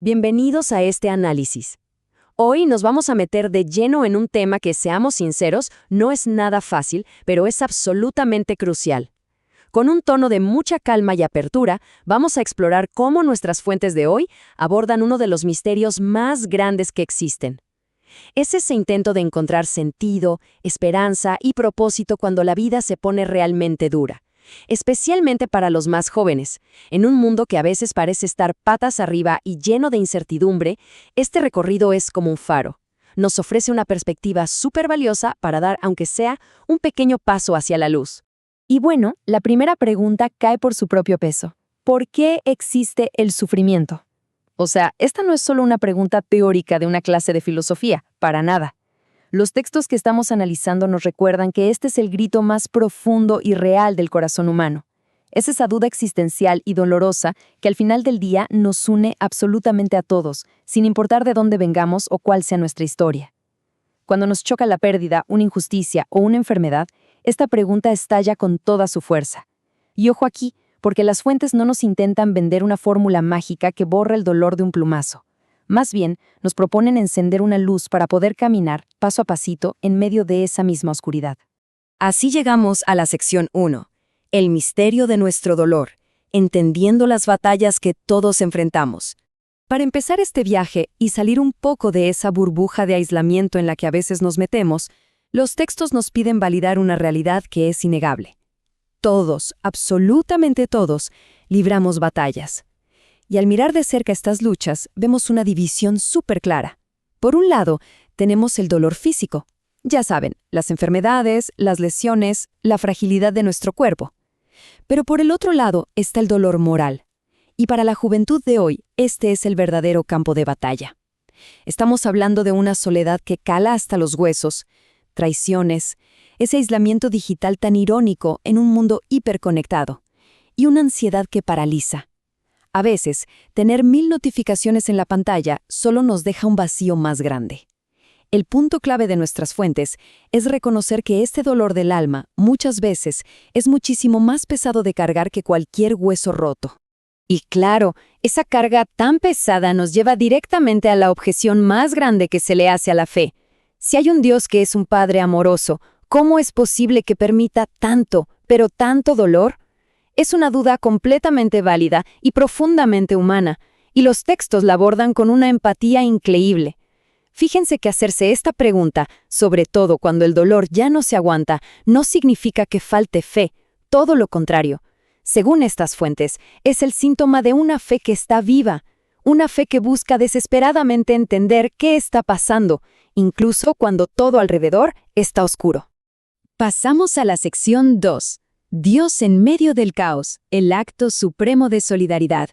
Bienvenidos a este análisis. Hoy nos vamos a meter de lleno en un tema que, seamos sinceros, no es nada fácil, pero es absolutamente crucial. Con un tono de mucha calma y apertura, vamos a explorar cómo nuestras fuentes de hoy abordan uno de los misterios más grandes que existen. Es ese intento de encontrar sentido, esperanza y propósito cuando la vida se pone realmente dura. Especialmente para los más jóvenes. En un mundo que a veces parece estar patas arriba y lleno de incertidumbre, este recorrido es como un faro. Nos ofrece una perspectiva súper valiosa para dar, aunque sea, un pequeño paso hacia la luz. Y bueno, la primera pregunta cae por su propio peso. ¿Por qué existe el sufrimiento? O sea, esta no es solo una pregunta teórica de una clase de filosofía, para nada. Los textos que estamos analizando nos recuerdan que este es el grito más profundo y real del corazón humano. Es esa duda existencial y dolorosa que al final del día nos une absolutamente a todos, sin importar de dónde vengamos o cuál sea nuestra historia. Cuando nos choca la pérdida, una injusticia o una enfermedad, esta pregunta estalla con toda su fuerza. Y ojo aquí, porque las fuentes no nos intentan vender una fórmula mágica que borra el dolor de un plumazo. Más bien, nos proponen encender una luz para poder caminar, paso a pasito, en medio de esa misma oscuridad. Así llegamos a la sección 1, el misterio de nuestro dolor, entendiendo las batallas que todos enfrentamos. Para empezar este viaje y salir un poco de esa burbuja de aislamiento en la que a veces nos metemos, los textos nos piden validar una realidad que es innegable. Todos, absolutamente todos, libramos batallas. Y al mirar de cerca estas luchas, vemos una división súper clara. Por un lado, tenemos el dolor físico. Ya saben, las enfermedades, las lesiones, la fragilidad de nuestro cuerpo. Pero por el otro lado está el dolor moral. Y para la juventud de hoy, este es el verdadero campo de batalla. Estamos hablando de una soledad que cala hasta los huesos, traiciones, ese aislamiento digital tan irónico en un mundo hiperconectado, y una ansiedad que paraliza. A veces, tener 1000 notificaciones en la pantalla solo nos deja un vacío más grande. El punto clave de nuestras fuentes es reconocer que este dolor del alma, muchas veces, es muchísimo más pesado de cargar que cualquier hueso roto. Y claro, esa carga tan pesada nos lleva directamente a la objeción más grande que se le hace a la fe. Si hay un Dios que es un Padre amoroso, ¿cómo es posible que permita tanto, pero tanto dolor? Es una duda completamente válida y profundamente humana, y los textos la abordan con una empatía increíble. Fíjense que hacerse esta pregunta, sobre todo cuando el dolor ya no se aguanta, no significa que falte fe, todo lo contrario. Según estas fuentes, es el síntoma de una fe que está viva, una fe que busca desesperadamente entender qué está pasando, incluso cuando todo alrededor está oscuro. Pasamos a la sección 2. Dios en medio del caos, el acto supremo de solidaridad.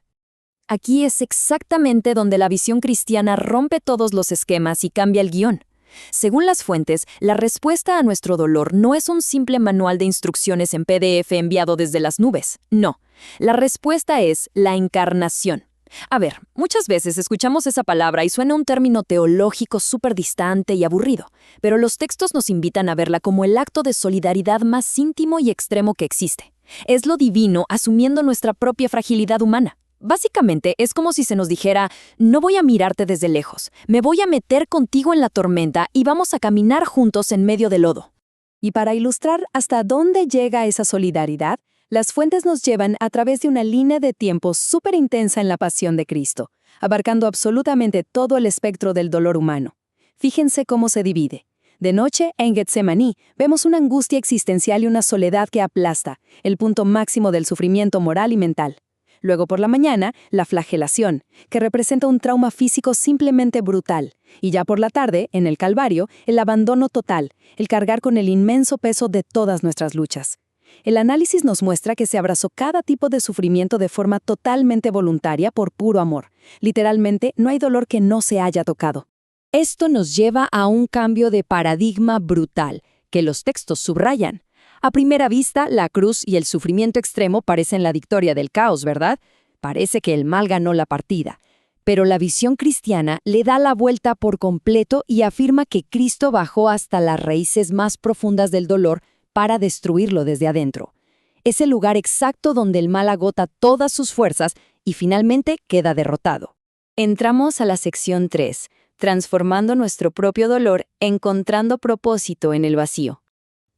Aquí es exactamente donde la visión cristiana rompe todos los esquemas y cambia el guión. Según las fuentes, la respuesta a nuestro dolor no es un simple manual de instrucciones en PDF enviado desde las nubes. No, la respuesta es la encarnación. A ver, muchas veces escuchamos esa palabra y suena un término teológico súper distante y aburrido, pero los textos nos invitan a verla como el acto de solidaridad más íntimo y extremo que existe. Es lo divino asumiendo nuestra propia fragilidad humana. Básicamente, es como si se nos dijera, no voy a mirarte desde lejos, me voy a meter contigo en la tormenta y vamos a caminar juntos en medio del lodo. Y para ilustrar hasta dónde llega esa solidaridad, las fuentes nos llevan a través de una línea de tiempo súper intensa en la pasión de Cristo, abarcando absolutamente todo el espectro del dolor humano. Fíjense cómo se divide. De noche, en Getsemaní, vemos una angustia existencial y una soledad que aplasta, el punto máximo del sufrimiento moral y mental. Luego por la mañana, la flagelación, que representa un trauma físico simplemente brutal. Y ya por la tarde, en el Calvario, el abandono total, el cargar con el inmenso peso de todas nuestras luchas. El análisis nos muestra que se abrazó cada tipo de sufrimiento de forma totalmente voluntaria por puro amor. Literalmente, no hay dolor que no se haya tocado. Esto nos lleva a un cambio de paradigma brutal, que los textos subrayan. A primera vista, la cruz y el sufrimiento extremo parecen la victoria del caos, ¿verdad? Parece que el mal ganó la partida. Pero la visión cristiana le da la vuelta por completo y afirma que Cristo bajó hasta las raíces más profundas del dolor para destruirlo desde adentro. Es el lugar exacto donde el mal agota todas sus fuerzas y finalmente queda derrotado. Entramos a la sección 3, transformando nuestro propio dolor, encontrando propósito en el vacío.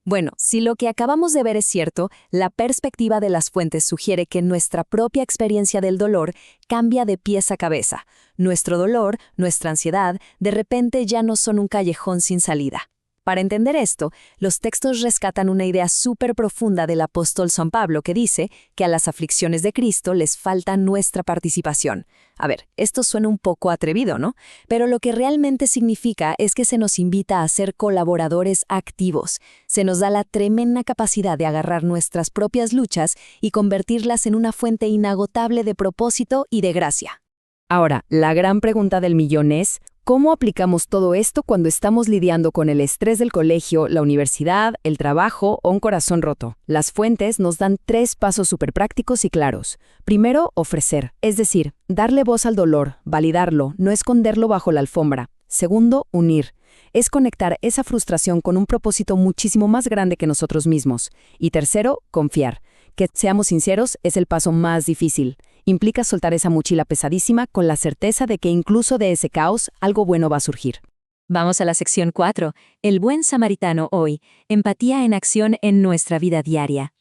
Bueno, si lo que acabamos de ver es cierto, la perspectiva de las fuentes sugiere que nuestra propia experiencia del dolor cambia de pies a cabeza. Nuestro dolor, nuestra ansiedad, de repente ya no son un callejón sin salida. Para entender esto, los textos rescatan una idea súper profunda del apóstol San Pablo que dice que a las aflicciones de Cristo les falta nuestra participación. A ver, esto suena un poco atrevido, ¿no? Pero lo que realmente significa es que se nos invita a ser colaboradores activos. Se nos da la tremenda capacidad de agarrar nuestras propias luchas y convertirlas en una fuente inagotable de propósito y de gracia. Ahora, la gran pregunta del millón es, ¿cómo aplicamos todo esto cuando estamos lidiando con el estrés del colegio, la universidad, el trabajo o un corazón roto? Las fuentes nos dan 3 pasos súper prácticos y claros. Primero, ofrecer, es decir, darle voz al dolor, validarlo, no esconderlo bajo la alfombra. Segundo, unir. Es conectar esa frustración con un propósito muchísimo más grande que nosotros mismos. Y tercero, confiar. Que seamos sinceros, es el paso más difícil. Implica soltar esa mochila pesadísima con la certeza de que incluso de ese caos algo bueno va a surgir. Vamos a la sección 4, el buen samaritano hoy, empatía en acción en nuestra vida diaria.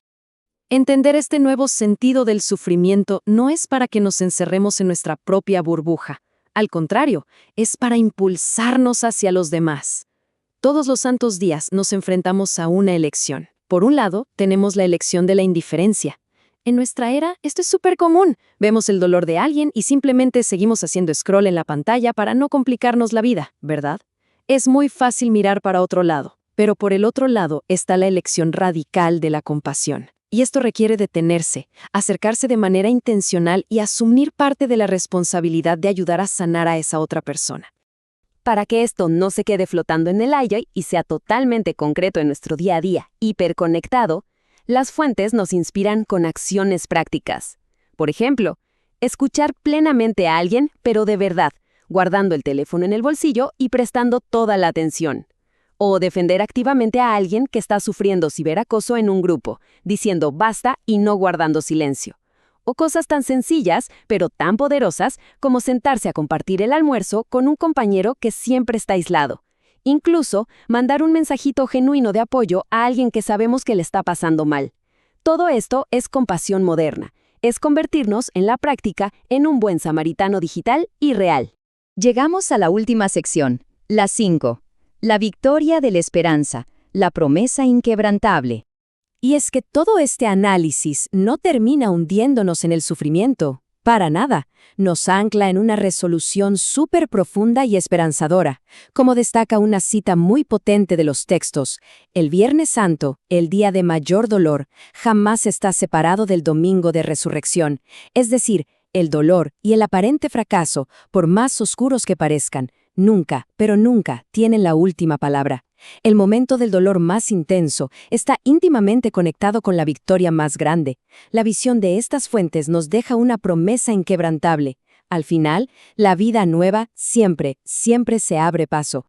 Entender este nuevo sentido del sufrimiento no es para que nos encerremos en nuestra propia burbuja. Al contrario, es para impulsarnos hacia los demás. Todos los santos días nos enfrentamos a una elección. Por un lado, tenemos la elección de la indiferencia. En nuestra era, esto es súper común. Vemos el dolor de alguien y simplemente seguimos haciendo scroll en la pantalla para no complicarnos la vida, ¿verdad? Es muy fácil mirar para otro lado, pero por el otro lado está la elección radical de la compasión. Y esto requiere detenerse, acercarse de manera intencional y asumir parte de la responsabilidad de ayudar a sanar a esa otra persona. Para que esto no se quede flotando en el aire y sea totalmente concreto en nuestro día a día, hiperconectado, las fuentes nos inspiran con acciones prácticas. Por ejemplo, escuchar plenamente a alguien, pero de verdad, guardando el teléfono en el bolsillo y prestando toda la atención. O defender activamente a alguien que está sufriendo ciberacoso en un grupo, diciendo basta y no guardando silencio. O cosas tan sencillas, pero tan poderosas, como sentarse a compartir el almuerzo con un compañero que siempre está aislado. Incluso, mandar un mensajito genuino de apoyo a alguien que sabemos que le está pasando mal. Todo esto es compasión moderna. Es convertirnos, en la práctica, en un buen samaritano digital y real. Llegamos a la última sección, la 5. La victoria de la esperanza, la promesa inquebrantable. Y es que todo este análisis no termina hundiéndonos en el sufrimiento. Para nada, nos ancla en una resolución súper profunda y esperanzadora, como destaca una cita muy potente de los textos. El Viernes Santo, el día de mayor dolor, jamás está separado del domingo de resurrección. Es decir, el dolor y el aparente fracaso, por más oscuros que parezcan, nunca, pero nunca, tienen la última palabra. El momento del dolor más intenso está íntimamente conectado con la victoria más grande. La visión de estas fuentes nos deja una promesa inquebrantable. Al final, la vida nueva siempre, siempre se abre paso.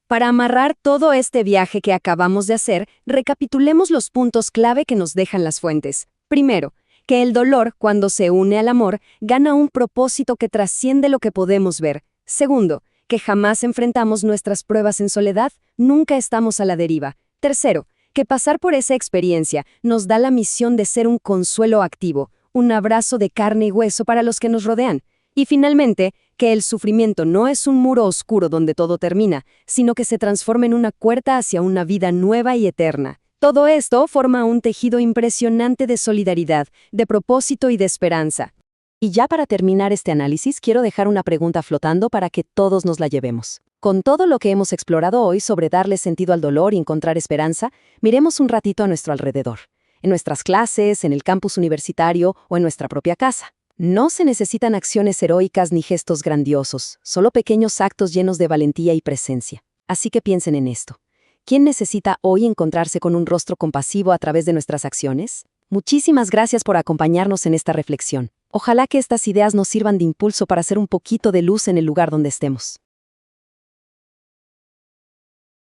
Para amarrar todo este viaje que acabamos de hacer, recapitulemos los puntos clave que nos dejan las fuentes. Primero, que el dolor, cuando se une al amor, gana un propósito que trasciende lo que podemos ver. Segundo, que jamás enfrentamos nuestras pruebas en soledad, nunca estamos a la deriva. Tercero, que pasar por esa experiencia nos da la misión de ser un consuelo activo, un abrazo de carne y hueso para los que nos rodean. Y finalmente, que el sufrimiento no es un muro oscuro donde todo termina, sino que se transforma en una puerta hacia una vida nueva y eterna. Todo esto forma un tejido impresionante de solidaridad, de propósito y de esperanza. Y ya para terminar este análisis, quiero dejar una pregunta flotando para que todos nos la llevemos. Con todo lo que hemos explorado hoy sobre darle sentido al dolor y encontrar esperanza, miremos un ratito a nuestro alrededor. En nuestras clases, en el campus universitario o en nuestra propia casa. No se necesitan acciones heroicas ni gestos grandiosos, solo pequeños actos llenos de valentía y presencia. Así que piensen en esto. ¿Quién necesita hoy encontrarse con un rostro compasivo a través de nuestras acciones? Muchísimas gracias por acompañarnos en esta reflexión. Ojalá que estas ideas nos sirvan de impulso para hacer un poquito de luz en el lugar donde estemos.